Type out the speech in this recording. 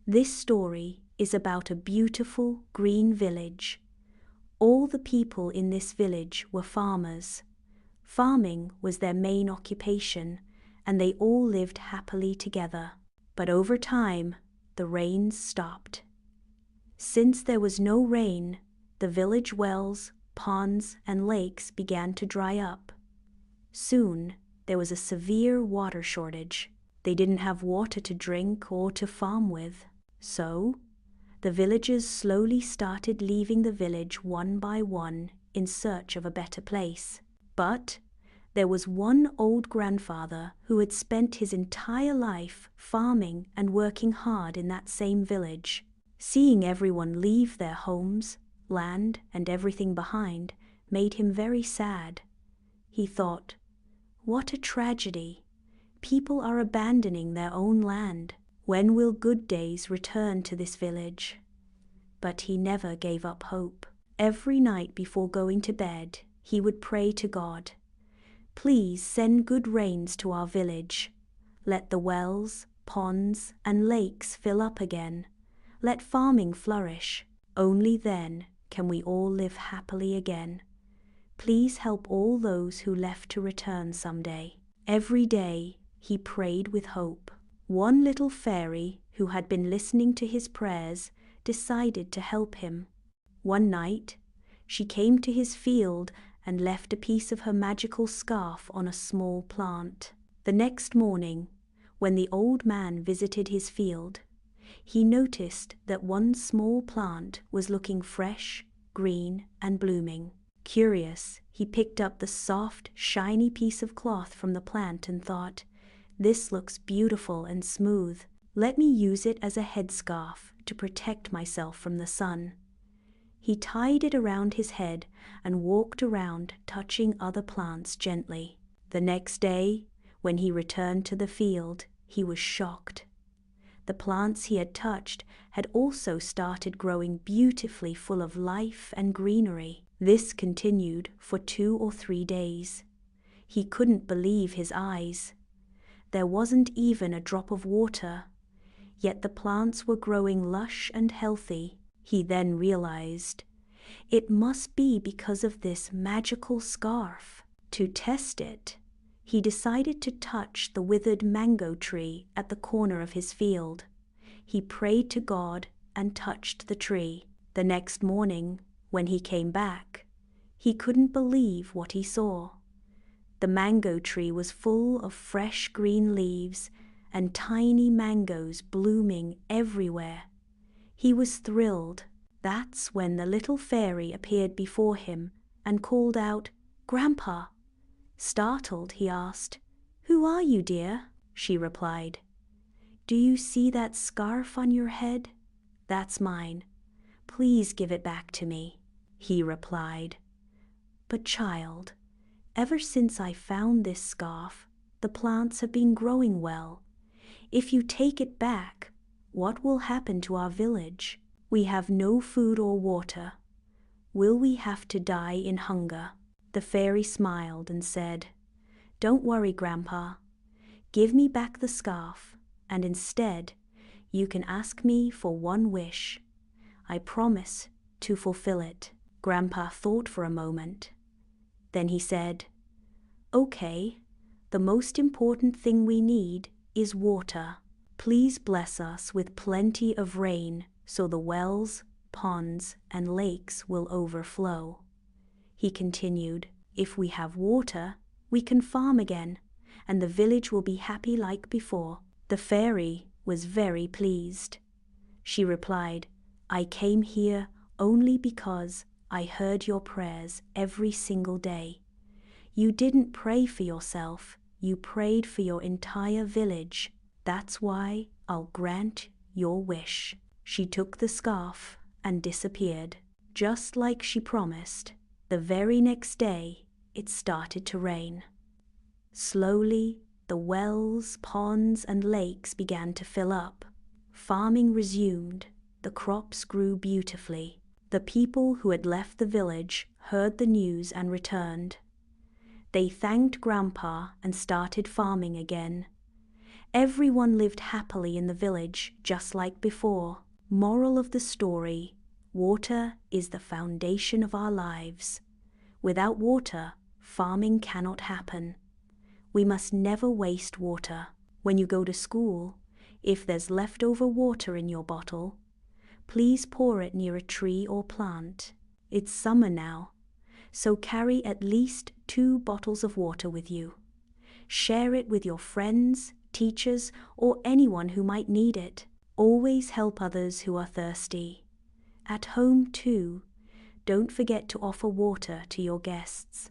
This story is about a beautiful green village. All the people in this village were farmers. Farming was their main occupation, and they all lived happily together. But over time, the rains stopped. Since there was no rain, the village wells, ponds, and lakes began to dry up. Soon, there was a severe water shortage. They didn't have water to drink or to farm with. So, the villagers slowly started leaving the village one by one in search of a better place. But there was one old grandfather who had spent his entire life farming and working hard in that same village. Seeing everyone leave their homes, land, and everything behind made him very sad. He thought, "What a tragedy! People are abandoning their own land. When will good days return to this village?" But he never gave up hope. Every night before going to bed, he would pray to God, "Please send good rains to our village. Let the wells, ponds, and lakes fill up again. Let farming flourish. Only then can we all live happily again. Please help all those who left to return someday." Every day, he prayed with hope. One little fairy who had been listening to his prayers decided to help him. One night, she came to his field and left a piece of her magical scarf on a small plant. The next morning, when the old man visited his field, he noticed that one small plant was looking fresh, green, and blooming. Curious, he picked up the soft, shiny piece of cloth from the plant and thought, "This looks beautiful and smooth. Let me use it as a headscarf to protect myself from the sun." He tied it around his head and walked around, touching other plants gently. The next day, when he returned to the field, he was shocked. The plants he had touched had also started growing beautifully, full of life and greenery. This continued for 2 or 3 days. He couldn't believe his eyes. There wasn't even a drop of water, yet the plants were growing lush and healthy. He then realized it must be because of this magical scarf. To test it, he decided to touch the withered mango tree at the corner of his field. He prayed to God and touched the tree. The next morning, when he came back, he couldn't believe what he saw. The mango tree was full of fresh green leaves and tiny mangoes blooming everywhere. He was thrilled. That's when the little fairy appeared before him and called out, "Grandpa." Startled, he asked, "Who are you, dear?" She replied, "Do you see that scarf on your head? That's mine. Please give it back to me." He replied, "But child, ever since I found this scarf, the plants have been growing well. If you take it back, what will happen to our village? We have no food or water. Will we have to die in hunger?" The fairy smiled and said, "Don't worry, Grandpa. Give me back the scarf, and instead, you can ask me for one wish. I promise to fulfill it." Grandpa thought for a moment. Then he said, "Okay, the most important thing we need is water. Please bless us with plenty of rain so the wells, ponds, and lakes will overflow." He continued, "If we have water, we can farm again, and the village will be happy like before." The fairy was very pleased. She replied, "I came here only because I heard your prayers every single day. You didn't pray for yourself, you prayed for your entire village. That's why I'll grant your wish." She took the scarf and disappeared. Just like she promised, the very next day it started to rain. Slowly, the wells, ponds, and lakes began to fill up. Farming resumed. The crops grew beautifully. The people who had left the village heard the news and returned. They thanked Grandpa and started farming again. Everyone lived happily in the village just like before. Moral of the story: water is the foundation of our lives. Without water, farming cannot happen. We must never waste water. When you go to school, if there's leftover water in your bottle, please pour it near a tree or plant. It's summer now, so carry at least 2 bottles of water with you. Share it with your friends, teachers, or anyone who might need it. Always help others who are thirsty. At home too, don't forget to offer water to your guests.